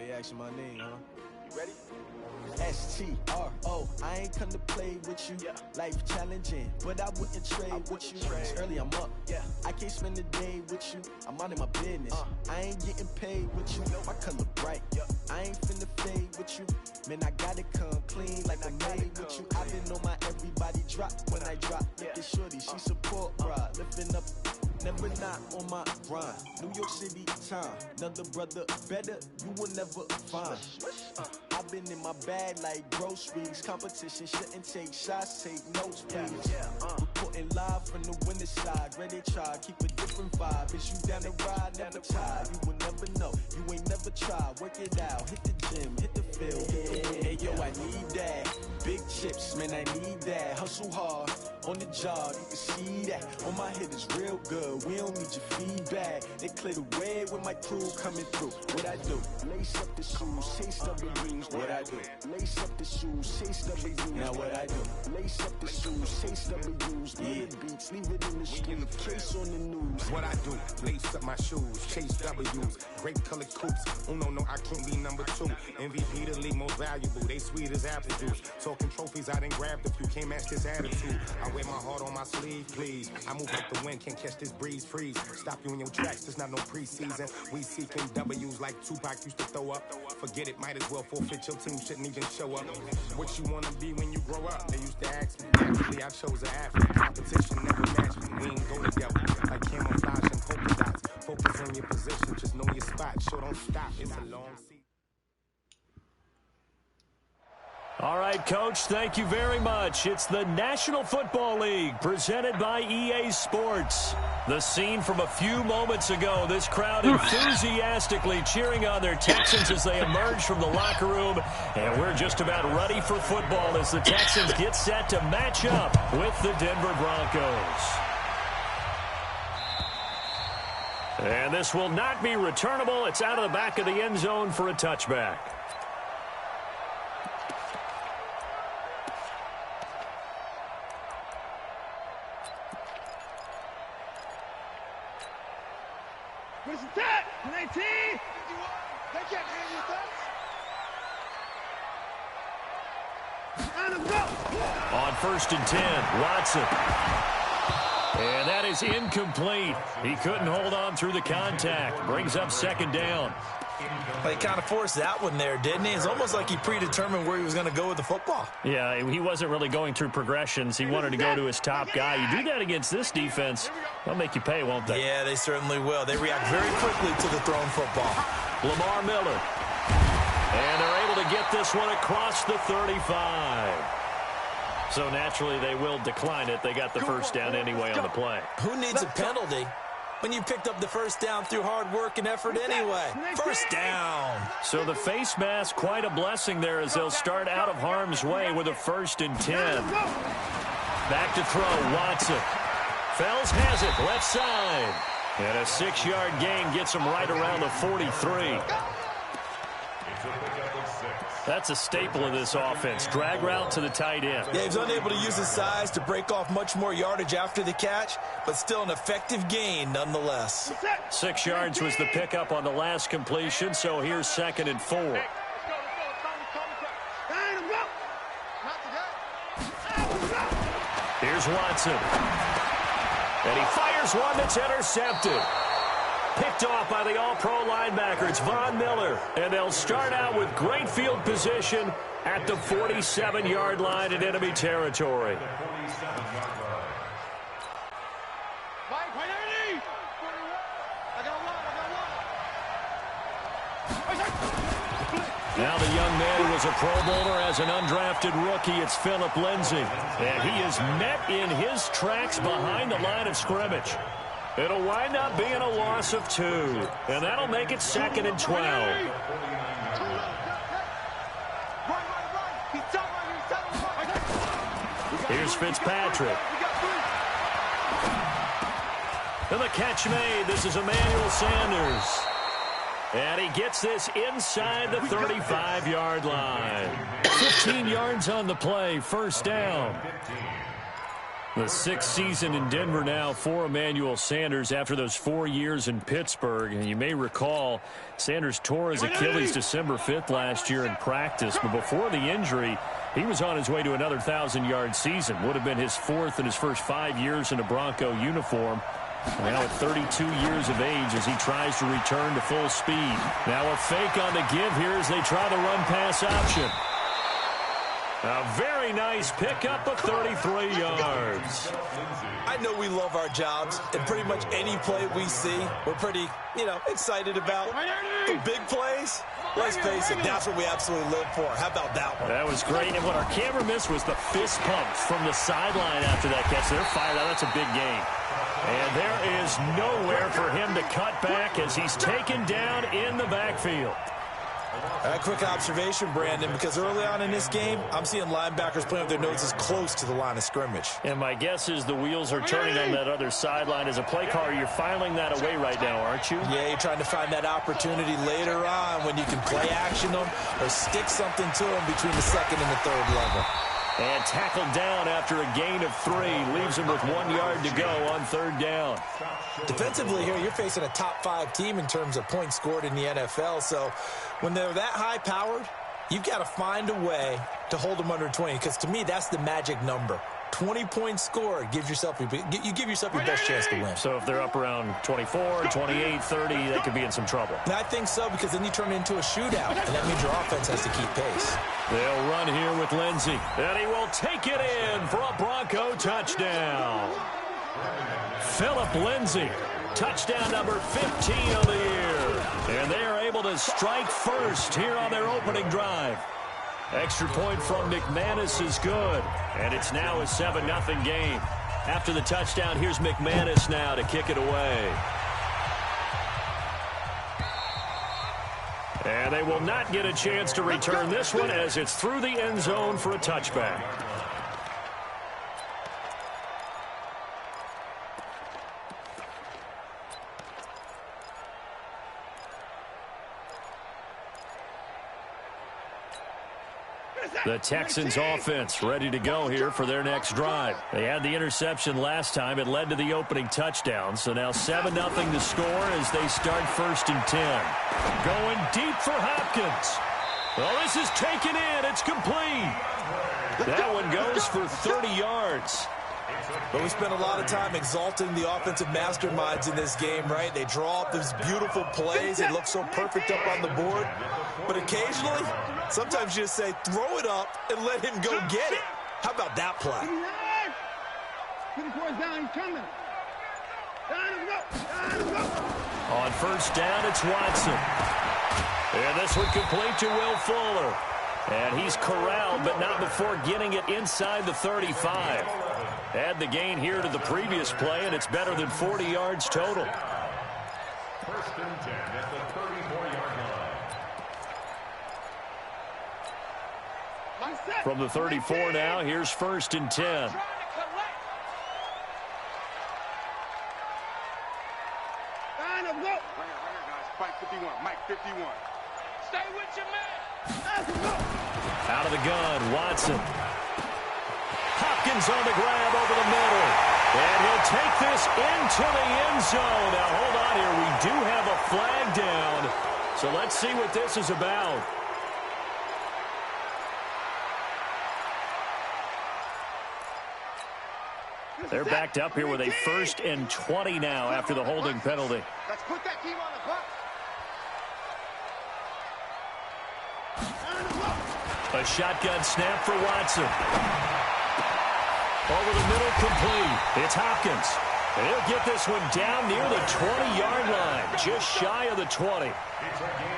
they asking my name, huh? You ready? S-T-R-O, I ain't come to play with you. Life challenging, but I wouldn't trade with you. It's early, I'm up. I can't spend the day with you. I'm minding my business. I ain't getting paid with you. My color bright. I ain't finna fade with you. Man, I gotta come clean like I made with you. I been on my everybody drop when I drop. Look at shorty, she support, bruh. Lifting up, never not on my grind. New York City time, another brother better, you will never find. I've been in my bag like groceries. Competition shouldn't take shots, take notes, please. Reporting live from the winter side. Ready to try, keep a different vibe. Is you down the ride, never tired. You will never know, you ain't never tried. Work it out, hit the gym, hit the field. Hey yo, I need that. Big chips, man, I need that. Hustle hard, on the job, you can see that. On my head is real good, we don't need your feedback. They clear the way with my crew coming through. What I do? Lace up the shoes, chase W's. What I do? Lace up the shoes, chase W's. Now what I do? Lace up the shoes, chase W's. Yeah. Beats, leave it in the street, case on the news. What I do? Lace up my shoes, chase W's. Great colored coops. Oh no, I can't be number 2. MVP the league most valuable. They sweet as apple juice. Talking trophies, I done grabbed a few. Can't match this attitude. I wear my heart on my sleeve, please. I move like the wind, can't catch this breeze, freeze. Stop you in your tracks, there's not no preseason. We seeking W's like Tupac used to throw up. Forget it, might as well forfeit. Your team shouldn't even show up. What you wanna be when you grow up? They used to ask me. Actually, I chose an athlete. Competition never matched me. We ain't go together. Like camouflage and polka dots. Focus on your position, just know your spot. Sure, don't stop. It's a long season. All right, Coach, thank you very much. It's the National Football League presented by EA Sports. The scene from a few moments ago, this crowd enthusiastically cheering on their Texans as they emerge from the locker room. And we're just about ready for football as the Texans get set to match up with the Denver Broncos. And this will not be returnable. It's out of the back of the end zone for a touchback. What's that? 19! They can't handle that. And a go! On 1st and 10, Watson. And that is incomplete. He couldn't hold on through the contact. Brings up 2nd down. Well, he kind of forced that one there, didn't he? It's almost like he predetermined where he was going to go with the football. Yeah, he wasn't really going through progressions. He wanted to go to his top guy. You do that against this defense, they'll make you pay, won't they? Yeah, they certainly will. They react very quickly to the thrown football. Lamar Miller. And they're able to get this one across the 35. So naturally they will decline it. They got the first down anyway on the play. Who needs a penalty when you picked up the first down through hard work and effort anyway? First down. So the face mask, quite a blessing there as they'll start out of harm's way with a 1st and 10. Back to throw, Watson. Fells has it, left side. And a 6-yard gain gets him right around the 43. That's a staple of this offense. Drag route to the tight end. Yeah, he was unable to use his size to break off much more yardage after the catch, but still an effective gain nonetheless. 6 yards was the pickup on the last completion, so here's 2nd and 4. Here's Watson. And he fires one that's intercepted. Picked off by the all-pro linebacker. It's Von Miller. And they'll start out with great field position at the 47-yard line in enemy territory. Now the young man who was a Pro Bowler as an undrafted rookie, it's Phillip Lindsay. And he is met in his tracks behind the line of scrimmage. It'll wind up being a loss of 2. And that'll make it 2nd and 12. Here's Fitzpatrick. And the catch made. This is Emmanuel Sanders. And he gets this inside the 35-yard line. 15 yards on the play, 1st down. The 6th season in Denver now for Emmanuel Sanders after those 4 years in Pittsburgh. And you may recall Sanders tore his Achilles December 5th last year in practice. But before the injury, he was on his way to another 1,000-yard season. Would have been his 4th in his first 5 years in a Bronco uniform. Now at 32 years of age as he tries to return to full speed. Now a fake on the give here as they try the run-pass option. A very nice pickup of 33 yards. I know we love our jobs, and pretty much any play we see, we're pretty, excited about. The big plays, let's face it, that's what we absolutely live for. How about that one? That was great, and what our camera missed was the fist pumps from the sideline after that catch. They're fired out. That's a big gain. And there is nowhere for him to cut back as he's taken down in the backfield. A quick observation, Brandon, because early on in this game, I'm seeing linebackers playing with their noses close to the line of scrimmage. And my guess is the wheels are turning on that other sideline. As a play caller, you're filing that away right now, aren't you? Yeah, you're trying to find that opportunity later on when you can play action them or stick something to them between the second and the third level. And tackled down after a gain of 3. Leaves him with 1 yard to go on 3rd down. Defensively here, you're facing a top 5 team in terms of points scored in the NFL. So when they're that high-powered, you've got to find a way to hold them under 20. Because to me, that's the magic number. 20 points scored, you give yourself your best chance to win. So if they're up around 24, 28, 30, they could be in some trouble. And I think so, because then you turn it into a shootout, and that means your offense has to keep pace. They'll run here with Lindsey, and he will take it in for a Bronco touchdown. Phillip Lindsey, touchdown number 15 of the year. And they are able to strike first here on their opening drive. Extra point from McManus is good, and it's now a 7-0 game. After the touchdown, here's McManus now to kick it away. And they will not get a chance to return this one as it's through the end zone for a touchback. The Texans offense ready to go here for their next drive. They had the interception last time. It led to the opening touchdown. So now 7-0 to score as they start 1st and 10. Going deep for Hopkins. Well, this is taken in. It's complete. That one goes for 30 yards. But we spent a lot of time exalting the offensive masterminds in this game, right? They draw up these beautiful plays. They look so perfect up on the board. But occasionally, sometimes you just say, throw it up and let him go get it. How about that play? On 1st down, it's Watson. And this one complete to Will Fuller. And he's corralled, but not before getting it inside the 35. Add the gain here to the previous play, and it's better than 40 yards total. 1st and 10 at the 34-yard line. From the 34 now, here's 1st and 10. Mike 51. Mike 51. Stay with your man. Out of the gun, Watson. Hopkins on the grab over the middle. And he'll take this into the end zone. Now, hold on here. We do have a flag down. So let's see what this is about. They're backed up here with a 1st and 20 now after the holding penalty. Let's put that team on the clock. A shotgun snap for Watson. Over the middle, complete. It's Hopkins. And he'll get this one down near the 20-yard line, just shy of the 20.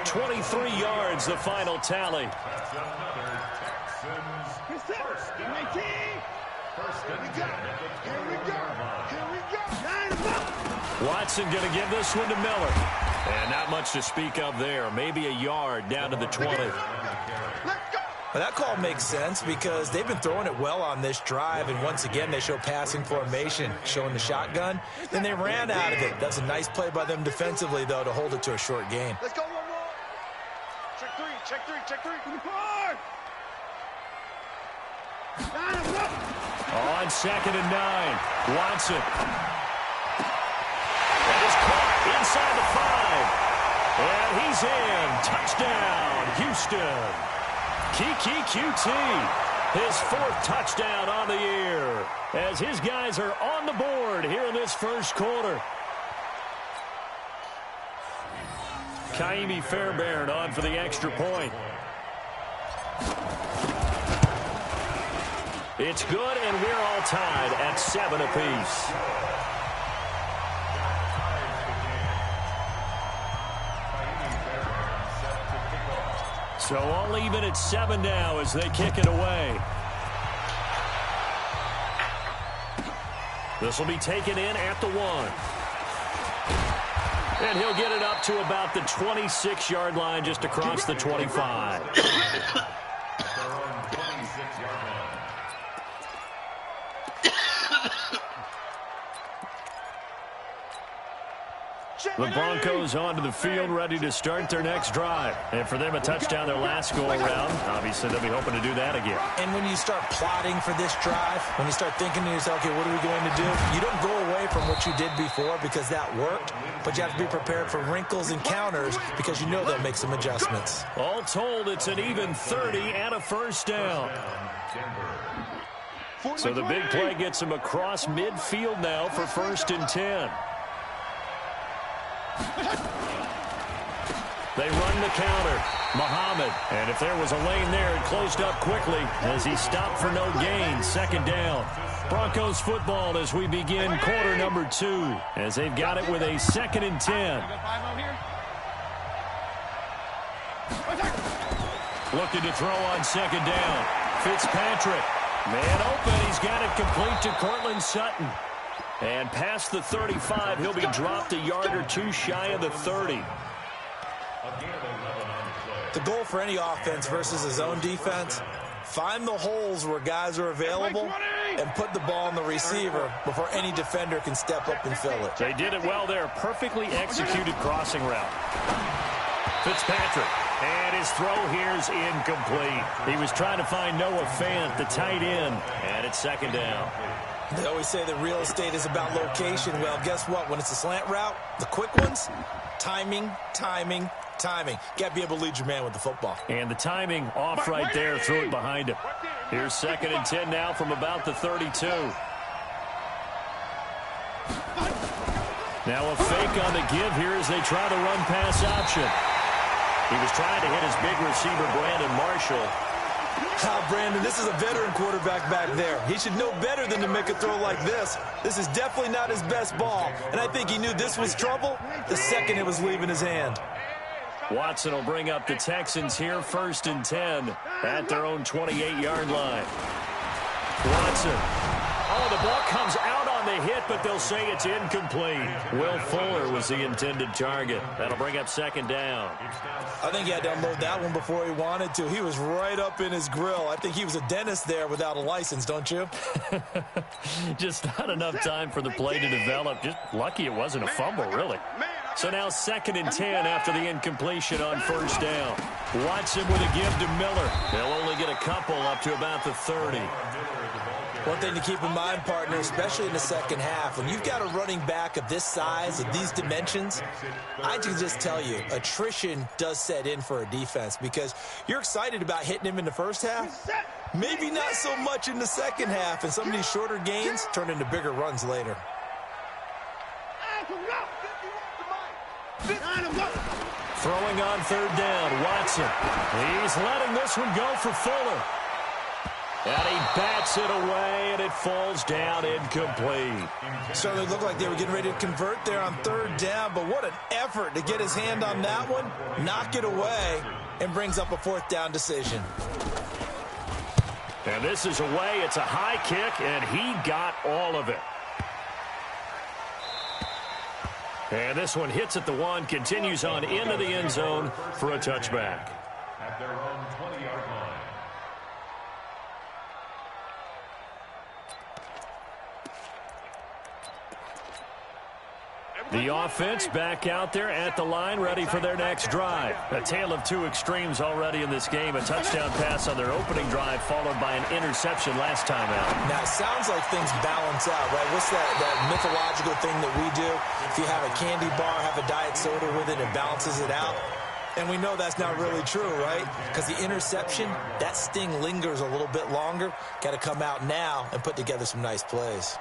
23 yards, the final tally. Watson going to give this one to Miller. And not much to speak of there. Maybe a yard down to the 20. Well, that call makes sense because they've been throwing it well on this drive, and once again they show passing formation, showing the shotgun. Then they ran out of it. That's a nice play by them defensively, though, to hold it to a short gain. Let's go, one more. Check three, check three, check three. On 2nd and 9, Watson. That is caught inside the 5. And he's in. Touchdown, Houston. Kiki QT, his 4th touchdown on the year, as his guys are on the board here in this first quarter. Kaimi Fairbairn on for the extra point. It's good, and we're all tied at 7 apiece. So all even at 7 now as they kick it away. This will be taken in at the 1. And he'll get it up to about the 26-yard line, just across the 25. The Broncos onto the field, ready to start their next drive. And for them, a touchdown their last go-around. Obviously, they'll be hoping to do that again. And when you start plotting for this drive, when you start thinking to yourself, okay, what are we going to do? You don't go away from what you did before because that worked, but you have to be prepared for wrinkles and counters because you know they'll make some adjustments. All told, it's an even 30 and a first down. So the big play gets him across midfield now for 1st and 10. They run the counter. Muhammad. And if there was a lane there, it closed up quickly as he stopped for no gain. 2nd down. Broncos football as we begin quarter number 2, as they've got it with a 2nd and 10. Looking to throw on 2nd down. Fitzpatrick. Man open. He's got it complete to Cortland Sutton. And past the 35, he'll be dropped a yard or 2 shy of the 30. The goal for any offense versus his own defense, find the holes where guys are available and put the ball on the receiver before any defender can step up and fill it. They did it well there. Perfectly executed crossing route. Fitzpatrick. And his throw here's incomplete. He was trying to find Noah Fant, the tight end. And it's 2nd down. They always say that real estate is about location. Well, guess what? When it's a slant route, the quick ones, timing, timing, timing. Got to be able to lead your man with the football. And the timing off right there. Threw it behind him. Here's 2nd and 10 now from about the 32. Now a fake on the give here as they try the run pass option. He was trying to hit his big receiver, Brandon Marshall. Brandon, this is a veteran quarterback back there. He should know better than to make a throw like this. This is definitely not his best ball. And I think he knew this was trouble the second it was leaving his hand. Watson will bring up the Texans here, 1st and 10 at their own 28-yard line. Watson. Oh, the ball comes out on the hit, but they'll say it's incomplete. Will Fuller was the intended target. That'll bring up 2nd down. I think he had to unload that one before he wanted to. He was right up in his grill. I think he was a dentist there without a license, don't you? Just not enough time for the play to develop. Just lucky it wasn't a fumble, really. So now 2nd and 10 after the incompletion on 1st down. Watson with a give to Miller. They'll only get a couple up to about the 30. One thing to keep in mind, partner, especially in the second half, when you've got a running back of this size, of these dimensions, I can just tell you, attrition does set in for a defense because you're excited about hitting him in the first half, maybe not so much in the second half, and some of these shorter gains turn into bigger runs later. Throwing on 3rd down, Watson. He's letting this one go for Fuller. And he bats it away, and it falls down incomplete. Certainly looked like they were getting ready to convert there on 3rd down, but what an effort to get his hand on that one, knock it away, and brings up a 4th down decision. And this is away. It's a high kick, and he got all of it. And this one hits at the 1, continues on into the end zone for a touchback. At their own 20-yard line. The offense back out there at the line, ready for their next drive. A tale of two extremes already in this game. A touchdown pass on their opening drive, followed by an interception last time out. Now, it sounds like things balance out, right? What's that mythological thing that we do? If you have a candy bar, have a diet soda with it, it balances it out. And we know that's not really true, right? Because the interception, that sting lingers a little bit longer. Got to come out now and put together some nice plays.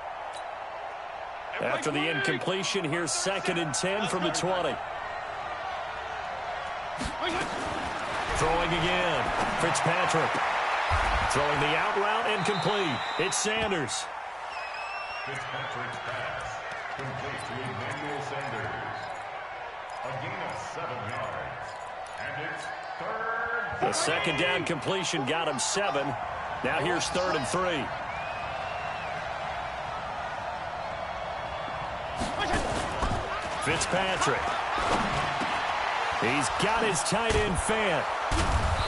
After the incompletion, here's 2nd and 10 from the 20. Throwing again. Fitzpatrick. Throwing the out route incomplete. It's Sanders. Fitzpatrick's pass complete to Emmanuel Sanders. A gain of 7 yards. And it's 3rd. The second down completion got him 7. Now here's 3rd and 3. Fitzpatrick. He's got his tight end fan.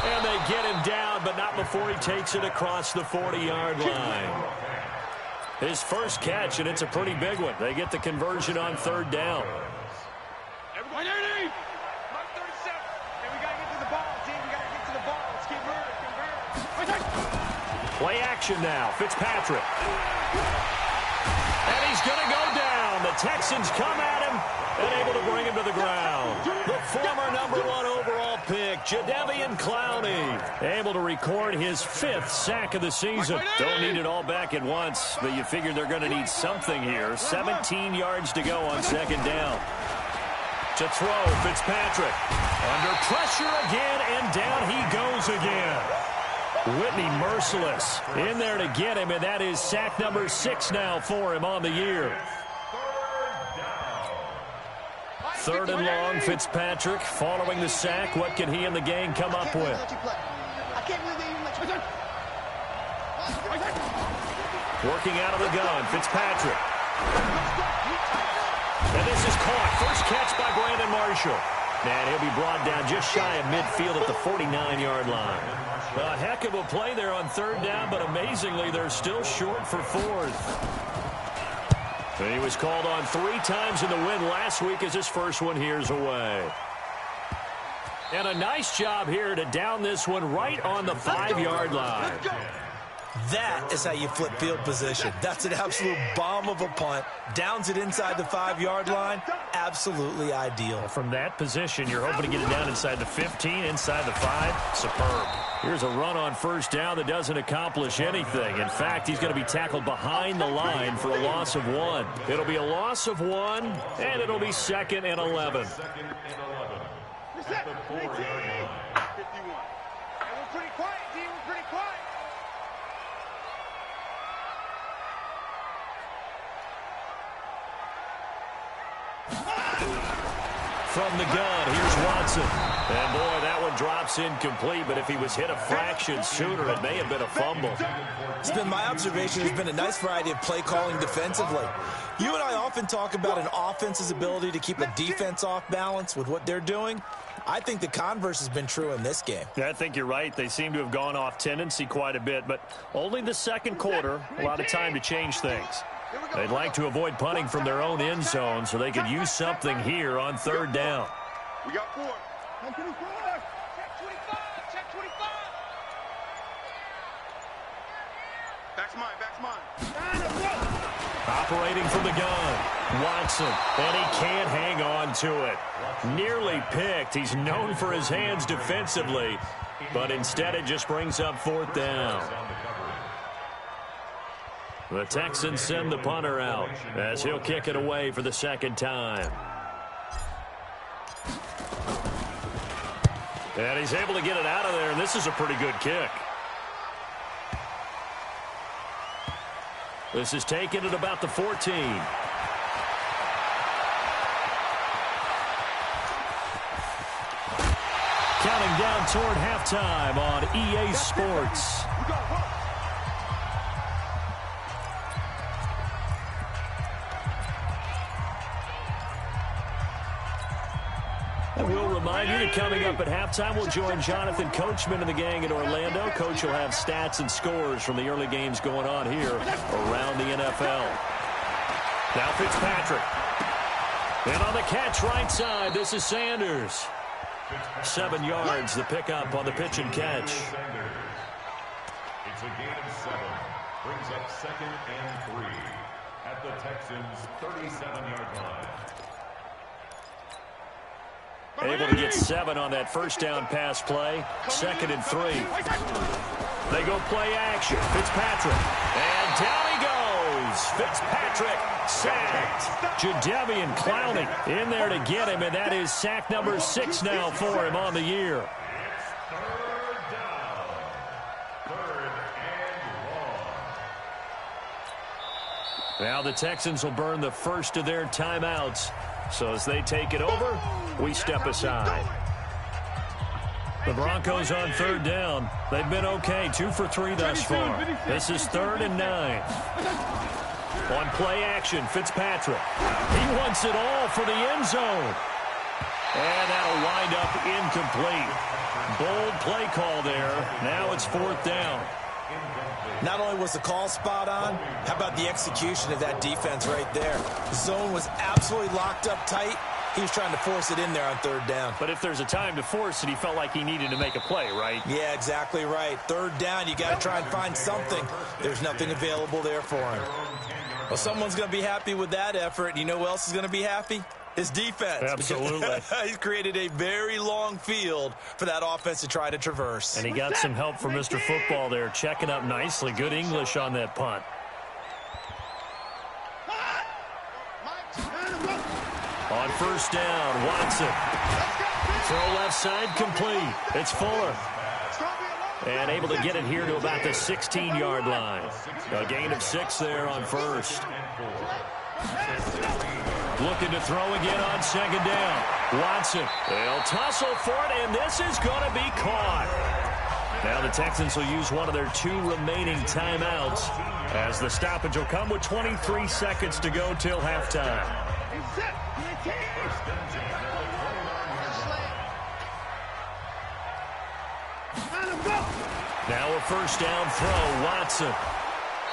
And they get him down, but not before he takes it across the 40-yard line. His first catch, and it's a pretty big one. They get the conversion on 3rd down. Everybody, Mark 37. And we got to get to the ball, team. We got to get to the ball. Let's keep moving. Play action now. Fitzpatrick. And he's going to go down. The Texans come at him and able to bring him to the ground. The former #1 overall pick, Jadeveon Clowney, able to record his 5th sack of the season. Don't need it all back at once, but you figure they're going to need something here. 17 yards to go on 2nd down. To throw, Fitzpatrick. Under pressure again, and down he goes again. Whitney merciless in there to get him, and that is sack number 6 now for him on the year. 3rd and long, Fitzpatrick following the sack. What can he and the gang come up with? Working out of the gun, Fitzpatrick. And this is caught. First catch by Brandon Marshall. And he'll be brought down just shy of midfield at the 49-yard line. A heck of a play there on 3rd down, but amazingly, they're still short for 4th. And he was called on 3 times in the win last week as his first one here's away. And a nice job here to down this one right on the 5-yard line. That is how you flip field position. That's an absolute bomb of a punt. Downs it inside the 5-yard line. Absolutely ideal. From that position, you're hoping to get it down inside the 15, inside the 5. Superb. Here's a run on 1st down that doesn't accomplish anything. In fact, he's going to be tackled behind the line for a loss of 1. It'll be a loss of 1, and it'll be 2nd and 11. 2nd and 11. At the 4-yard line. 51. And we're pretty quiet, team. We're pretty quiet. From the gun, here's Watson. And boy, that one drops incomplete, but if he was hit a fraction sooner, it may have been a fumble. It's been my observation. There's been a nice variety of play calling defensively. You and I often talk about an offense's ability to keep a defense off balance with what they're doing. I think the converse has been true in this game. Yeah, I think you're right. They seem to have gone off tendency quite a bit, but only the 2nd quarter, a lot of time to change things. They'd like to avoid punting from their own end zone so they could use something here on 3rd down. We got 4. Check 25. Check 25. Back's mine. Operating from the gun, Watson, and he can't hang on to it. Nearly picked. He's known for his hands defensively, but instead it just brings up 4th down. The Texans send the punter out as he'll kick it away for the 2nd time. And he's able to get it out of there, and this is a pretty good kick. This is taken at about the 14. Counting down toward halftime on EA Sports. And we'll remind you that coming up at halftime, we'll join Jonathan Coachman and the gang in Orlando. Coach will have stats and scores from the early games going on here around the NFL. Now Fitzpatrick. And on the catch right side, this is Sanders. 7 yards, the pickup on the pitch and catch. It's a gain of 7. Brings up 2nd and 3 at the Texans' 37-yard line. Able to get 7 on that first down pass play. 2nd and 3. They go play action. Fitzpatrick. And down he goes. Fitzpatrick sacked. Jadeveon Clowney in there to get him, and that is sack number 6 now for him on the year. It's 3rd down. 3rd and long. Now the Texans will burn the first of their timeouts. So as they take it over, we step aside. The Broncos on 3rd down. They've been okay, 2 for 3 thus far. This is 3rd and 9. On play action, Fitzpatrick. He wants it all for the end zone. And that'll wind up incomplete. Bold play call there. Now it's 4th down. Not only was the call spot on, how about the execution of that defense right there? The zone was absolutely locked up tight. He was trying to force it in there on 3rd down. But if there's a time to force it, he felt like he needed to make a play, right? Yeah, exactly right. 3rd down, you got to try and find something. There's nothing available there for him. Well, someone's going to be happy with that effort. You know who else is going to be happy? His defense. Absolutely. He's created a very long field for that offense to try to traverse. And he got some help from Mr. Football there, checking up nicely. Good English on that punt. On 1st down, Watson. Throw left side complete. It's Fuller. And able to get it here to about the 16-yard line. A gain of 6 there on 1st. Looking to throw again on 2nd down. Watson. They'll tussle for it, and this is going to be caught. Now the Texans will use one of their 2 remaining timeouts as the stoppage will come with 23 seconds to go till halftime. Now a 1st down throw, Watson.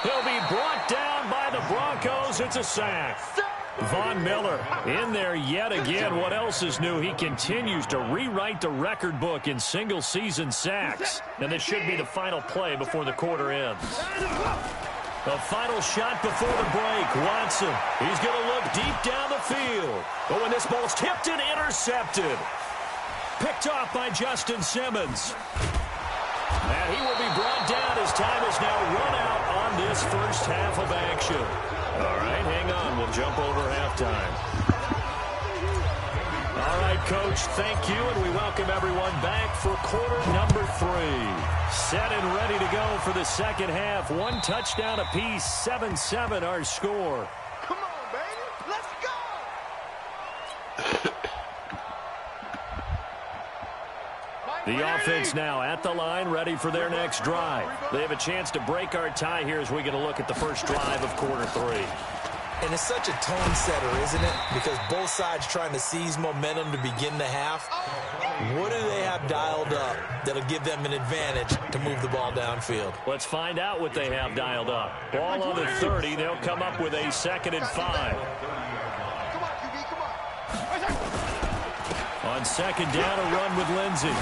He'll be brought down by the Broncos. It's a sack. Von Miller in there yet again. What else is new? He continues to rewrite the record book in single-season sacks. And this should be the final play before the quarter ends. The final shot before the break. Watson. He's going to look deep down the field. But when this ball's tipped and intercepted. Picked off by Justin Simmons. And he will be brought down as time is now run out on this first half of action. All right, hang on. We'll jump over halftime. All right, Coach, thank you, and we welcome everyone back for quarter number 3. Set and ready to go for the second half. 1 touchdown apiece, 7-7 our score. Come on, baby. Let's go. The offense now at the line, ready for their next drive. They have a chance to break our tie here as we get a look at the first drive of quarter 3. And it's such a tone setter, isn't it? Because both sides trying to seize momentum to begin the half. What do they have dialed up that'll give them an advantage to move the ball downfield? Let's find out what they have dialed up. Ball on the 30. They'll come up with a 2nd and 5. Come on, QB, come on. On 2nd down, a run with Lindsey.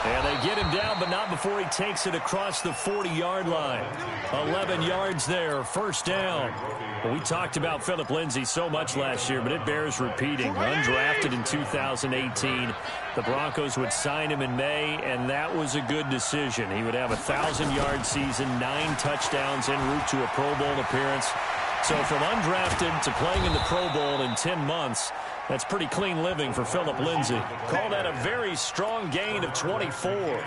And they get him down, but not before he takes it across the 40-yard line. 11 yards there, 1st down. Well, we talked about Philip Lindsey so much last year, but it bears repeating. Undrafted in 2018. The Broncos would sign him in May, and that was a good decision. He would have a 1,000-yard season, 9 touchdowns en route to a Pro Bowl appearance. So from undrafted to playing in the Pro Bowl in 10 months, that's pretty clean living for Philip Lindsey. Call that a very strong gain of 24. 24-yard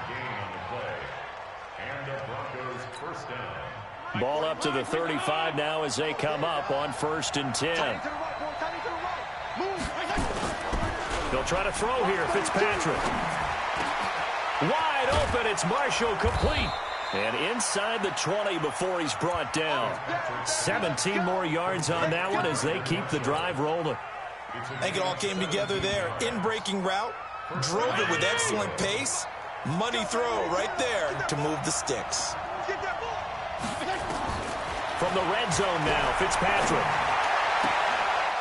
gain on the play. And the Broncos 1st down. Ball up to the 35 now as they come up on 1st and 10. They'll try to throw here. Fitzpatrick. Wide open. It's Marshall, complete. And inside the 20 before he's brought down. 17 more yards on that one as they keep the drive rolling. I think it all came together there. In-breaking route, drove it with excellent pace. Money throw right there to move the sticks. From the red zone now. Fitzpatrick.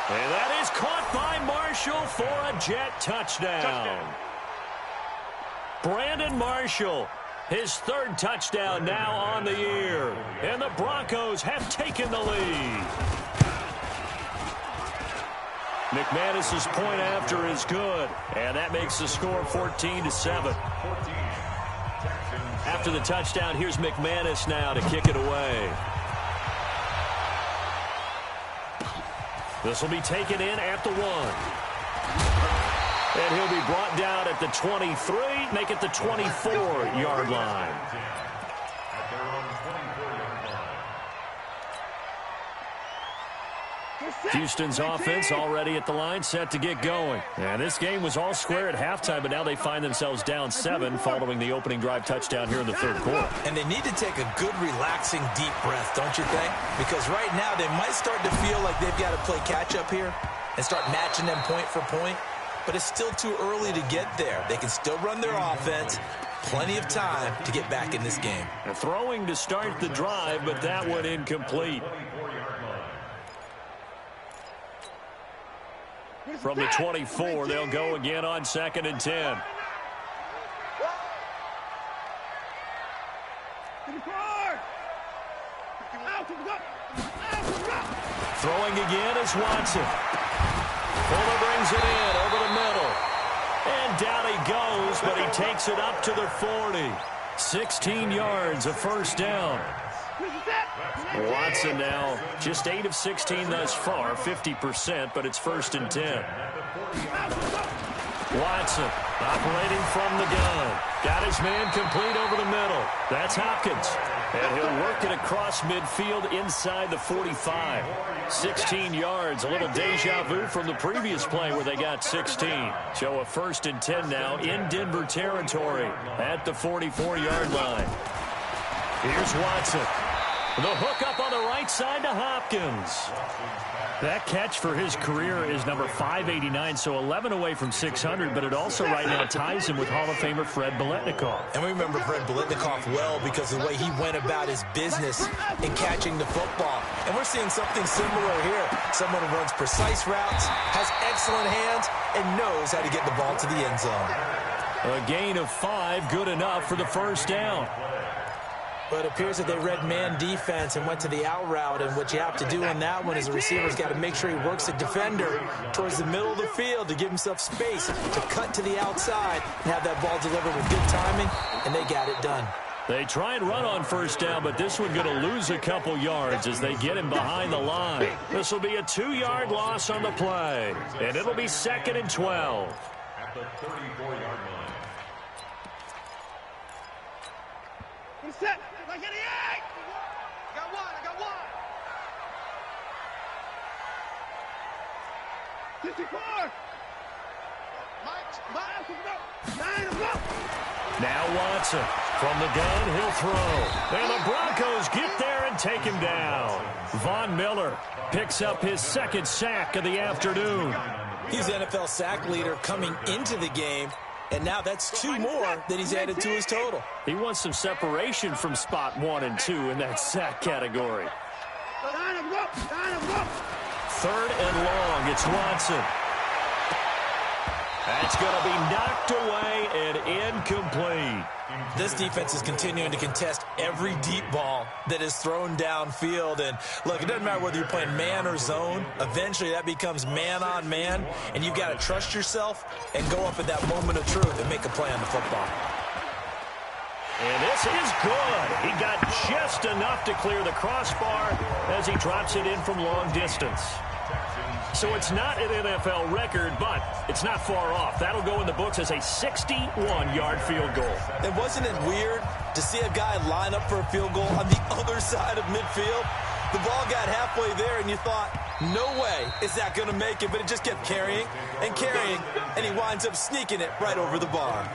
And that is caught by Marshall for a Jet touchdown. Brandon Marshall, his third touchdown now on the year. And the Broncos have taken the lead. McManus's point after is good, and that makes the score 14-7. After the touchdown, here's McManus now to kick it away. This will be taken in at the 1. And he'll be brought down at the 23, make it the 24-yard line. Houston's offense already at the line, set to get going. And this game was all square at halftime, but now they find themselves down 7 following the opening drive touchdown here in the third quarter. And they need to take a good, relaxing, deep breath, don't you think? Because right now they might start to feel like they've got to play catch-up here and start matching them point for point. But it's still too early to get there. They can still run their offense. Plenty of time to get back in this game. Throwing to start the drive, but that one incomplete. From the 24, they'll go again on 2nd and 10. Throwing again is Watson. Fuller brings it in over the middle. And down he goes, but he takes it up to the 40. 16 yards, a first down. Watson now just 8 of 16 thus far, 50%, but it's 1st and 10. Watson operating from the gun. Got his man complete over the middle. That's Hopkins. And he'll work it across midfield inside the 45. 16 yards, a little deja vu from the previous play where they got 16. So a 1st and 10 now in Denver territory at the 44-yard line. Here's Watson. The hook up on the right side to Hopkins. That catch for his career is number 589, so 11 away from 600, but it also right now ties him with Hall of Famer Fred Biletnikoff. And we remember Fred Biletnikoff well because of the way he went about his business in catching the football. And we're seeing something similar here. Someone who runs precise routes, has excellent hands, and knows how to get the ball to the end zone. A gain of 5, good enough for the first down. But it appears that they read man defense and went to the out route, and what you have to do on that one is the receiver's got to make sure he works the defender towards the middle of the field to give himself space to cut to the outside and have that ball delivered with good timing, and they got it done. They try and run on first down, but this one going to lose a couple yards as they get him behind the line. This will be a 2-yard loss on the play, and it'll be 2nd and 12. At the 34-yard line. Set. Like 88. I got one. 54. Now Watson from the gun, he'll throw. And the Broncos get there and take him down. Von Miller picks up his 2nd sack of the afternoon. He's NFL sack leader coming into the game. And now that's 2 more that he's added to his total. He wants some separation from spot 1 and 2 in that sack category. 3rd and long, it's Watson. That's going to be knocked away and incomplete. This defense is continuing to contest every deep ball that is thrown downfield. And look, it doesn't matter whether you're playing man or zone. Eventually that becomes man on man, and you've got to trust yourself and go up at that moment of truth and make a play on the football. And this is good. He got just enough to clear the crossbar as he drops it in from long distance. So it's not an NFL record, but it's not far off. That'll go in the books as a 61-yard field goal. And wasn't it weird to see a guy line up for a field goal on the other side of midfield? The ball got halfway there, and you thought, no way is that going to make it, but it just kept carrying, and he winds up sneaking it right over the bar.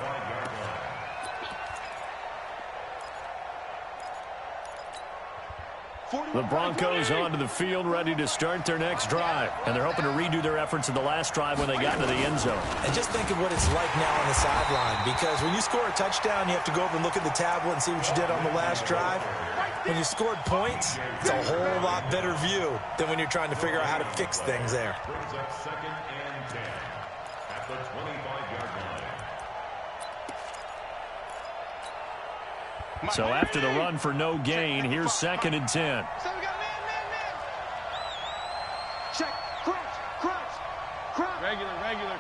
The Broncos onto the field, ready to start their next drive. And they're hoping to redo their efforts in the last drive when they got into the end zone. And just think of what it's like now on the sideline, because when you score a touchdown, you have to go over and look at the tablet and see what you did on the last drive. when you scored points, it's a whole lot better view than when you're trying to figure out how to fix things there. Brings up 2nd and 10 at the 25-yard line. So after the run for no gain, here's 2nd and 10. So we got man. Check, crunch. Regular.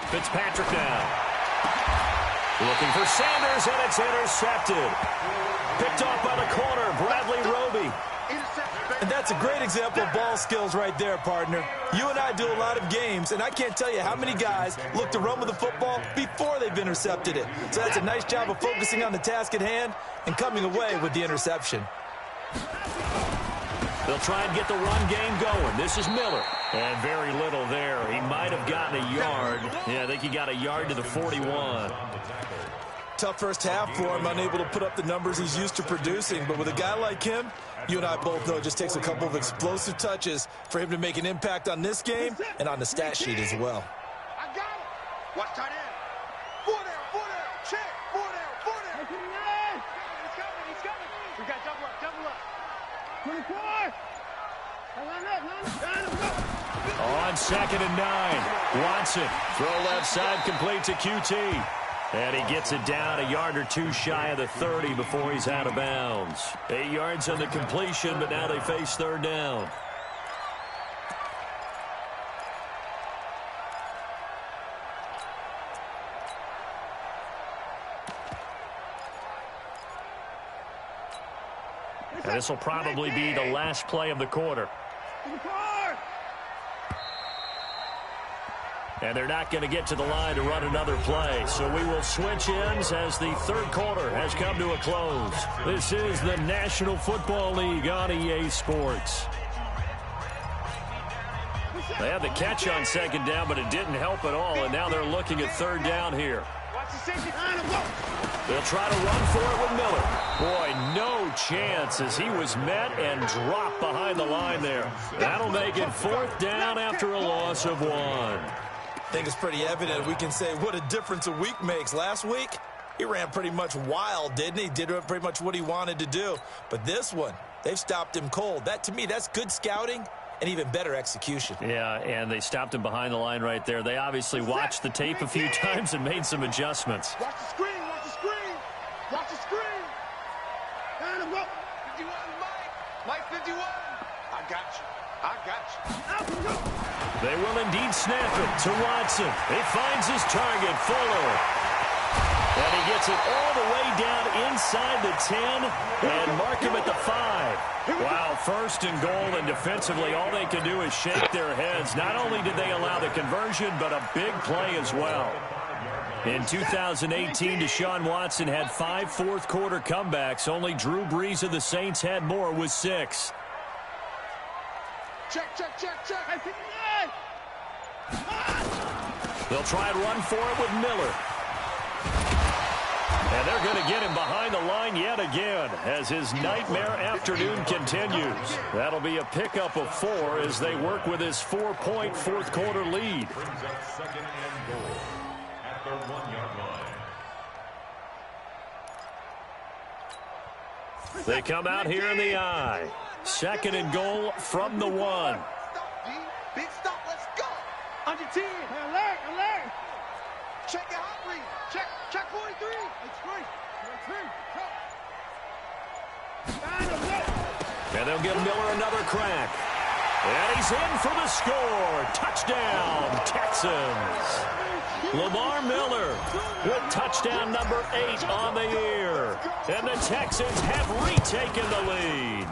Fitzpatrick now. Looking for Sanders, and it's intercepted. Picked off by the corner, Bradley Roby. And that's a great example of ball skills right there, partner. You and I do a lot of games, and I can't tell you how many guys look to run with the football before they've intercepted it. So that's a nice job of focusing on the task at hand and coming away with the interception. They'll try and get the run game going. This is Miller. And very little there. He might have gotten a yard. Yeah, I think he got a yard to the 41. Tough first half for him, unable to put up the numbers he's used to producing. But with a guy like him, you and I both know it just takes a couple of explosive touches for him to make an impact on this game and on the stat sheet as well. I got it. Watch tight end. 4 down. Check. 4 down. He's coming. We got double up. 24. On 2nd and 9. Watson. Throw left side complete to QT. And he gets it down a yard or two shy of the 30 before he's out of bounds. 8 yards on the completion, but now they face 3rd down. And this will probably be the last play of the quarter. And they're not going to get to the line to run another play. So we will switch ends as the 3rd quarter has come to a close. This is the National Football League on EA Sports. They had the catch on 2nd down, but it didn't help at all. And now they're looking at 3rd down here. They'll try to run for it with Miller. Boy, no chance as he was met and dropped behind the line there. That'll make it 4th down after a loss of 1. I think it's pretty evident. We can say what a difference a week makes. Last week, he ran pretty much wild, didn't he? Did pretty much what he wanted to do. But this one, they've stopped him cold. That, to me, that's good scouting and even better execution. Yeah, and they stopped him behind the line right there. They obviously watched the tape a few times and made some adjustments. Watch the screen. Down the rope. 51, Mike 51. I got you. They will indeed snap it to Watson. He finds his target, Fuller. And he gets it all the way down inside the 10 and mark him at the 5. Wow, 1st and goal, and defensively all they can do is shake their heads. Not only did they allow the conversion, but a big play as well. In 2018, Deshaun Watson had 5 fourth-quarter comebacks. Only Drew Brees of the Saints had more with 6. Check. They'll try and run for it with Miller. And they're going to get him behind the line yet again as his nightmare afternoon continues. That'll be a pickup of 4 as they work with his 4-point fourth-quarter lead. Brings up 2nd and goal at the 1-yard line. They come out here in the I. 2nd and goal from the 1. Stop, D. Big stop. Let's go. On your team. Alert. Check your hot read. Check 43. It's free. And they'll give Miller another crack. And he's in for the score. Touchdown, Texans. Lamar Miller with touchdown number 8 on the year. And the Texans have retaken the lead.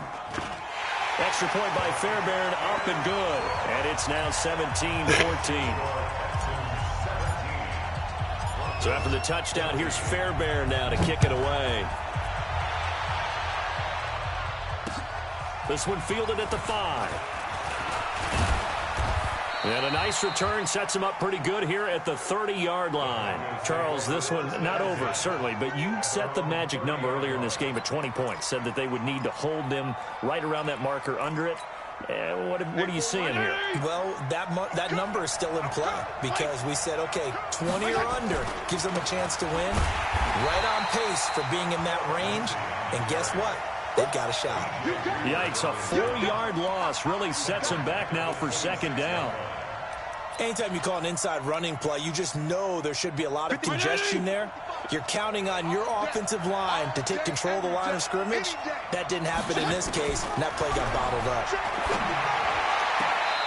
Extra point by Fairbairn, up and good. And it's now 17-14. So after the touchdown, here's Fairbairn now to kick it away. This one fielded at the 5. And a nice return sets him up pretty good here at the 30-yard line. Charles, this one not over, certainly, but you set the magic number earlier in this game at 20 points. Said that they would need to hold them right around that marker under it. What are you seeing here? Well, that number is still in play because we said, okay, 20 or under gives them a chance to win. Right on pace for being in that range. And guess what? They've got a shot. Yikes, a 4-yard loss really sets them back now for second down. Anytime you call an inside running play, you just know there should be a lot of congestion there. You're counting on your offensive line to take control of the line of scrimmage. That didn't happen in this case, and that play got bottled up.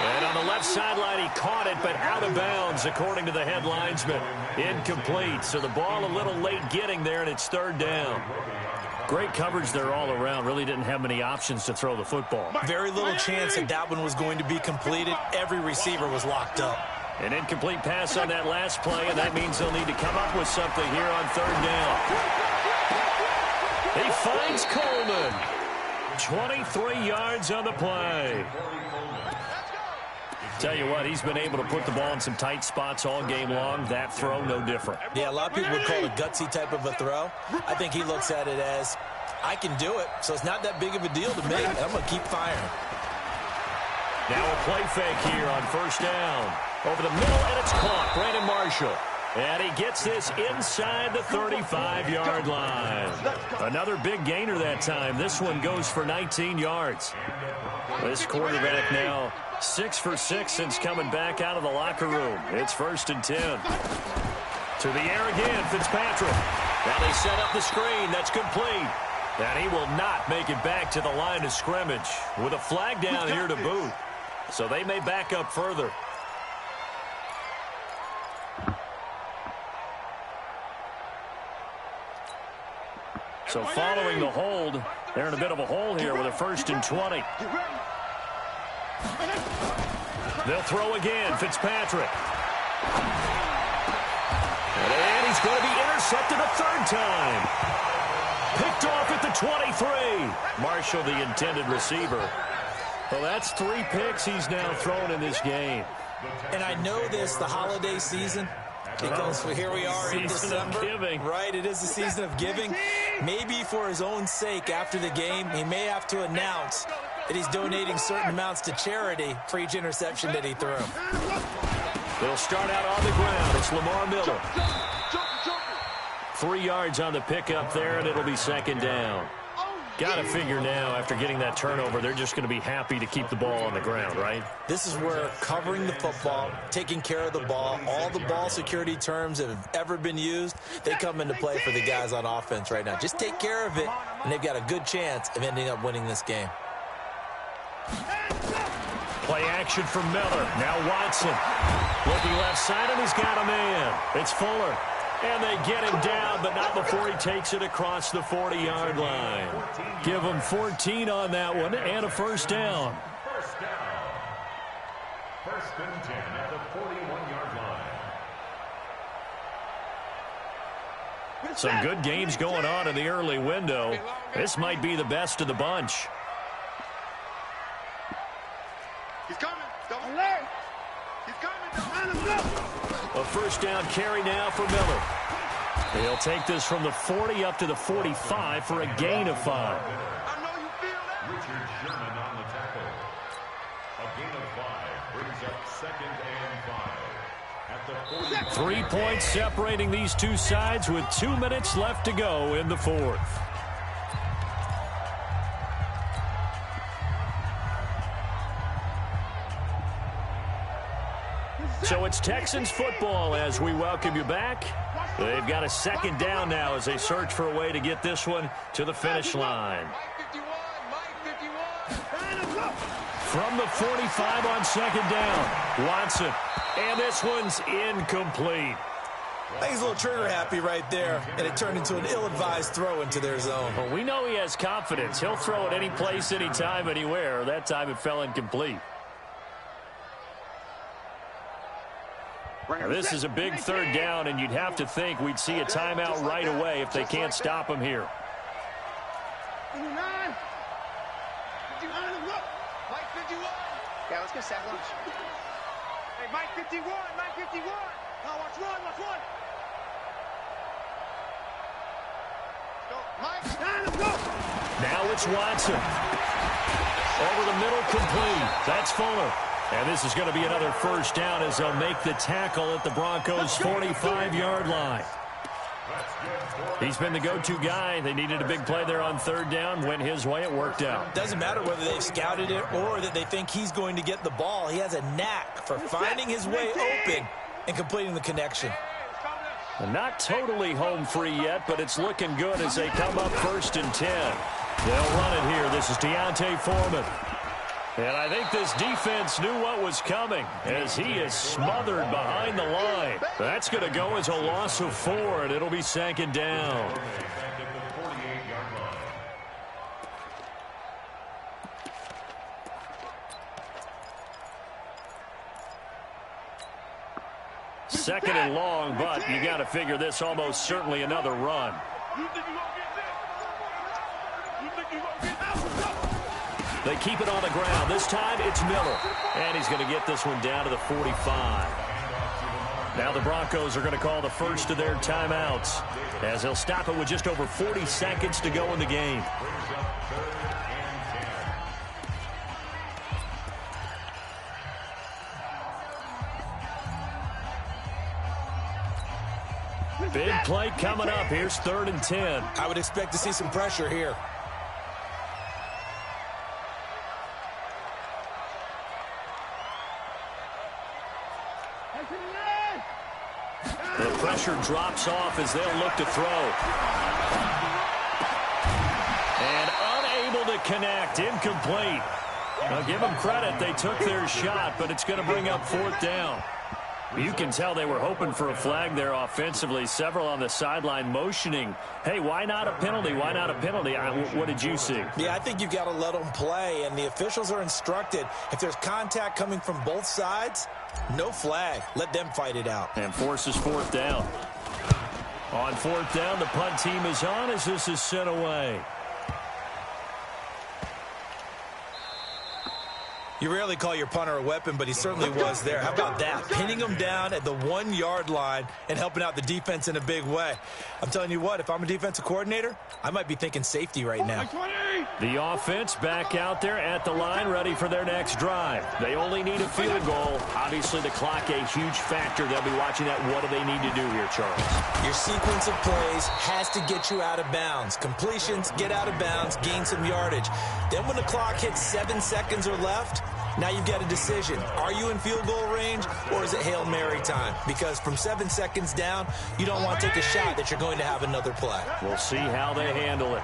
And on the left sideline, he caught it, but out of bounds, according to the head linesman. Incomplete, so the ball a little late getting there, and it's third down. Great coverage there all around. Really didn't have many options to throw the football. Very little chance that one was going to be completed. Every receiver was locked up. An incomplete pass on that last play, and that means they'll need to come up with something here on third down. He finds Coleman. 23 yards on the play. Tell you what, he's been able to put the ball in some tight spots all game long. That throw, no different. Yeah, a lot of people would call it a gutsy type of a throw. I think he looks at it as, I can do it, so it's not that big of a deal to me. I'm going to keep firing. Now a play fake here on first down. Over the middle, and it's caught. Brandon Marshall. And he gets this inside the 35-yard line. Another big gainer that time. This one goes for 19 yards. This quarterback now 6 for 6 since coming back out of the locker room. It's 1st and 10. To the air again, Fitzpatrick. Now they set up the screen. That's complete. And he will not make it back to the line of scrimmage with a flag down here to boot. So they may back up further. So following the hold, they're in a bit of a hole here with a 1st and 20. They'll throw again, Fitzpatrick. And he's going to be intercepted a third time. Picked off at the 23. Marshall, the intended receiver. Well, that's 3 picks he's now thrown in this game. And I know this, the holiday season, because here we are in December. Right, it is the season of giving. Maybe for his own sake, after the game, he may have to announce that he's donating certain amounts to charity for each interception that he threw. They'll start out on the ground. It's Lamar Miller. 3 yards on the pickup there, and it'll be second down. Got to figure now, after getting that turnover, they're just going to be happy to keep the ball on the ground, right? This is where covering the football, taking care of the ball, all the ball security terms that have ever been used, they come into play for the guys on offense right now. Just take care of it, and they've got a good chance of ending up winning this game. Play action for Miller. Now Watson. Looking left side, and he's got a man. It's Fuller. And they get him down, but not before he takes it across the 40-yard line. Give him 14 on that one and a first down. First and 10 at the 41-yard line. Some good games going on in the early window. This might be the best of the bunch. He's coming. Don't alert. He's coming. A first down carry now for Miller. He'll take this from the 40 up to the 45 for a gain of 5. I know you feel that. Richard Sherman on the tackle. A gain of 5 brings up second and 5 at the 40. 3 points separating these two sides with 2 minutes left to go in the fourth. So it's Texans football as we welcome you back. They've got a second down now as they search for a way to get this one to the finish line. From the 45 on second down, Watson. And this one's incomplete. I think he's a little trigger happy right there, and it turned into an ill-advised throw into their zone. Well, we know he has confidence. He'll throw it any place, anytime, anywhere. That time it fell incomplete. Now, this is a big third down, and you'd have to think we'd see a timeout right away if they can't stop him here. Mike 51. Yeah, let's get sack lunch. Hey, Mike 51. Mike 51. Now watch one. Watch one. Go, Mike. Let's go. Now it's Watson. Over the middle, complete. That's Fuller. And this is going to be another first down as they'll make the tackle at the Broncos' 45-yard line. He's been the go-to guy. They needed a big play there on third down. Went his way. It worked out. Doesn't matter whether they've scouted it or that they think he's going to get the ball. He has a knack for finding his way open and completing the connection. Not totally home free yet, but it's looking good as they come up 1st and 10. They'll run it here. This is Deontay Foreman. And I think this defense knew what was coming as he is smothered behind the line. That's going to go as a loss of 4, and it'll be 2nd down. Second and long, but you got to figure this almost certainly another run. They keep it on the ground. This time it's Miller. And he's going to get this one down to the 45. Now the Broncos are going to call the first of their timeouts as they'll stop it with just over 40 seconds to go in the game. Big play coming up. Here's 3rd and 10. I would expect to see some pressure here. The pressure drops off as they'll look to throw. And unable to connect. Incomplete. Now give them credit. They took their shot, but it's going to bring up 4th down. You can tell they were hoping for a flag there offensively. Several on the sideline motioning, hey, why not a penalty? Why not a penalty? What did you see? Yeah, I think you've got to let them play, and the officials are instructed. If there's contact coming from both sides, no flag. Let them fight it out. And forces 4th down. On 4th down, the punt team is on as this is sent away. You rarely call your punter a weapon, but he certainly was there. How about that? Pinning him down at the 1-yard line and helping out the defense in a big way. I'm telling you what, if I'm a defensive coordinator, I might be thinking safety right now. The offense back out there at the line, ready for their next drive. They only need a field goal. Obviously, the clock a huge factor. They'll be watching that. What do they need to do here, Charles? Your sequence of plays has to get you out of bounds. Completions, get out of bounds, gain some yardage. Then when the clock hits 7 seconds or left, now you've got a decision. Are you in field goal range or is it Hail Mary time? Because from 7 seconds down, you don't want to take a shot that you're going to have another play. We'll see how they handle it.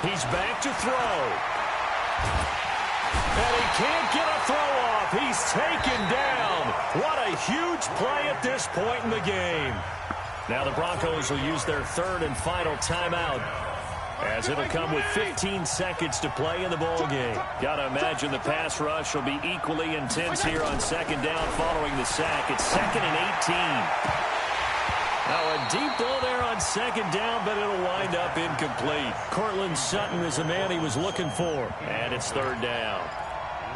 He's back to throw. And he can't get a throw off. He's taken down. What a huge play at this point in the game. Now the Broncos will use their 3rd and final timeout, as it'll come with 15 seconds to play in the ball game. Gotta imagine the pass rush will be equally intense here on 2nd down following the sack. It's 2nd and 18. Now a deep ball there on 2nd down, but it'll wind up incomplete. Cortland Sutton is the man he was looking for. And it's 3rd down.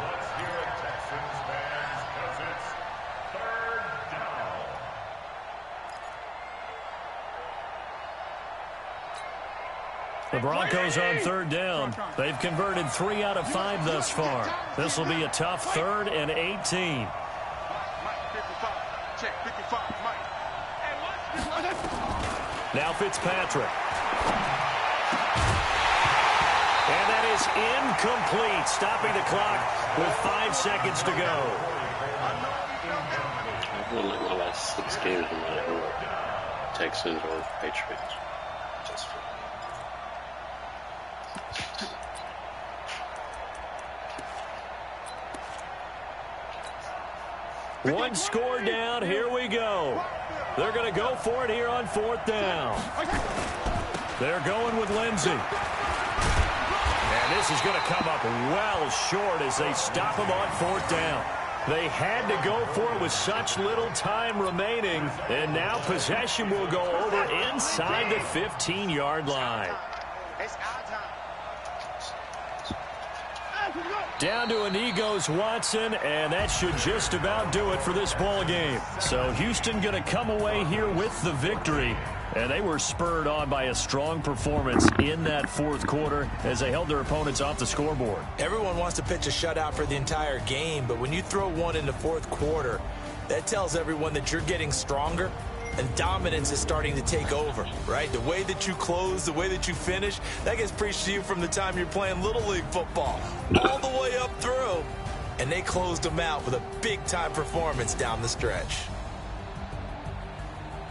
Let's hear it, Texans fans, because it's 3rd down. The Broncos on 3rd down. They've converted 3 out of 5 thus far. This will be a tough 3rd and 18. Now Fitzpatrick. And that is incomplete, stopping the clock with 5 seconds to go. I've won like my last 6 games no matter who, Texans or Patriots. Just One score down. Here we go. They're going to go for it here on 4th down. They're going with Lindsey. And this is going to come up well short as they stop him on 4th down. They had to go for it with such little time remaining. And now possession will go over inside the 15-yard line. Down to a knee goes Watson, and that should just about do it for this ball game. So Houston going to come away here with the victory. And they were spurred on by a strong performance in that fourth quarter as they held their opponents off the scoreboard. Everyone wants to pitch a shutout for the entire game, but when you throw one in the fourth quarter, that tells everyone that you're getting stronger and dominance is starting to take over, right? The way that you close, the way that you finish, that gets preached to you from the time you're playing Little League football all the way up through. And they closed them out with a big-time performance down the stretch.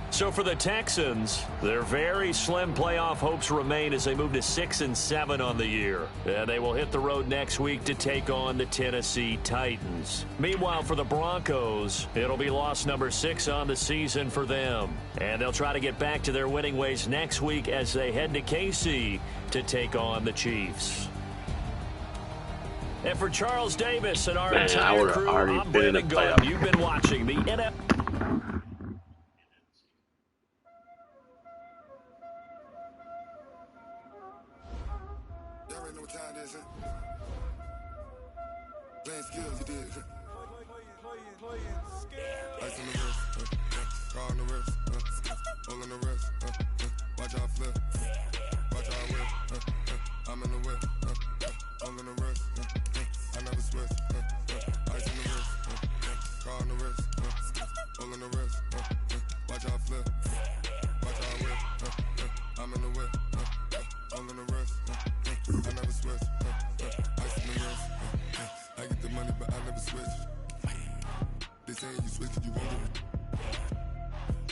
So for the Texans, their very slim playoff hopes remain as they move to 6-7 on the year. And they will hit the road next week to take on the Tennessee Titans. Meanwhile, for the Broncos, it'll be loss number 6 on the season for them. And they'll try to get back to their winning ways next week as they head to KC to take on the Chiefs. And for Charles Davis and our entire crew, I'm Brandon Gold. You've been watching the NFL. Playing skills, you did. Ice on the wrist, car on the wrist, hole on the wrist, watch out flip, watch out whip, I'm in the whip, hole on the wrist, I never switch, ice on the wrist, car on the wrist, hole on the wrist, watch out flip, watch out whip, I'm in the whip, hole on the wrist, I never switch, ice on the wrist. I get the money, but I never switch. They saying you switch and you won't do it.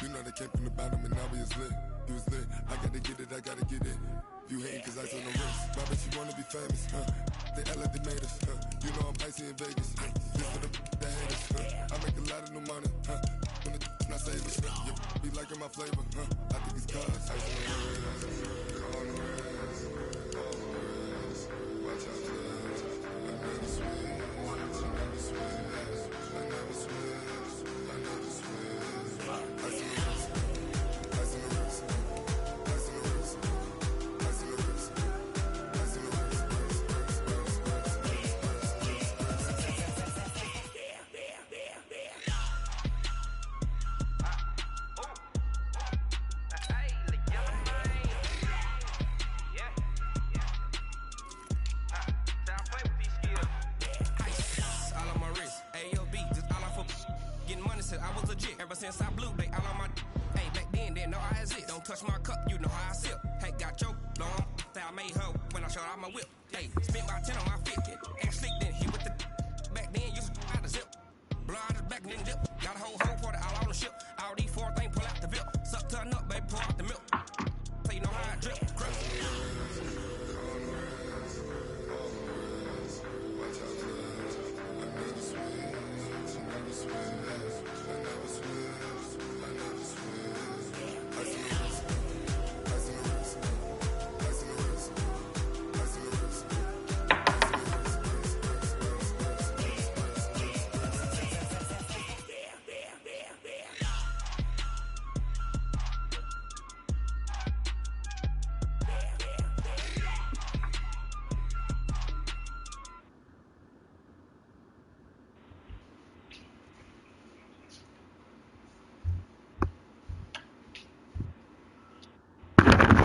You know they came from the bottom and now we is lit. You was lit. I gotta get it, I gotta get it. You hating cause ice on the wrist. Why bet you wanna be famous, They act like they made us, You know I'm icy in Vegas, This for the haters, I make a lot of new money, When the not save us, You be liking my flavor, I think it's cause ice on the wrist, on the wrist, on the wrist. Watch out, judge. I never switch. I was legit ever since I blew. They all on my hey back then didn't know I exist. Don't touch my cup, you know how I sip. Hey, got your long. Say I made her when I showed out my whip. Hey, spent my 10 on my fit. And slick then he with the back then used to